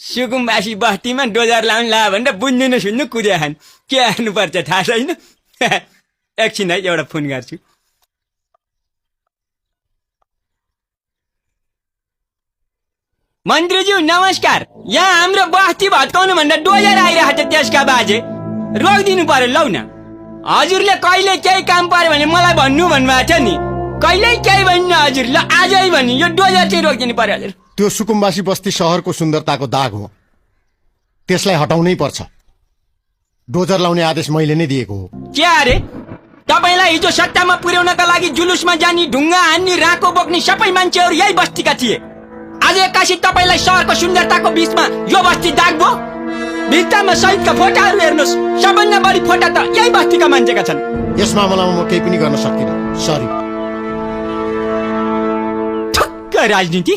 सुकुम्बासी बस्तीमा डोजर लाउनु ला भनेर बुझ्नु न सुन्नु कुद्या खान् के हाल्नुपर्छ थाहा छैन एकछिन है एउटा फोन गर्छु मन्त्रीज्यू नमस्कार यहाँ हाम्रो बस्ती भत्काउनु भन्दा डोजर आइरहेको छ त्यसका बाजे रोकिदिनु पर्यो लौ न हजुरले कहिले केही काम पर्यो भने मलाई भन्नु भन्नुभएको थियो नि कहिले केही भन्नु हजुर ल आजै भन्नु यो डोजर चाहिँ रोकिदिनु पर्यो हजुर त्यो सुकुम्बासी बस्ती शहरको सुन्दरताको दाग हो त्यसलाई हटाउनै पर्छ डोजर लाउने आदेश मैले नै दिएको हो के अरे तपाईलाई हिजो सत्तामा पुर्याउनका लागि जुलुसमा जानी ढुङ्गा हान्ने राको बोक्ने सबै मान्छेहरू यही बस्तीका थिए आज एक्कासी तपाईलाई शहरको सुन्दरताको बीचमा यो बस्ती दाग भयो भित्तामा शहीदका फोटाहरू हेर्नुहोस् सबभन्दा बढी फोटा त यही बस्तीका मान्छेका छन् यस मामलामा म केही पनि गर्न सक्दिनँ सरी ठक्क राजनीति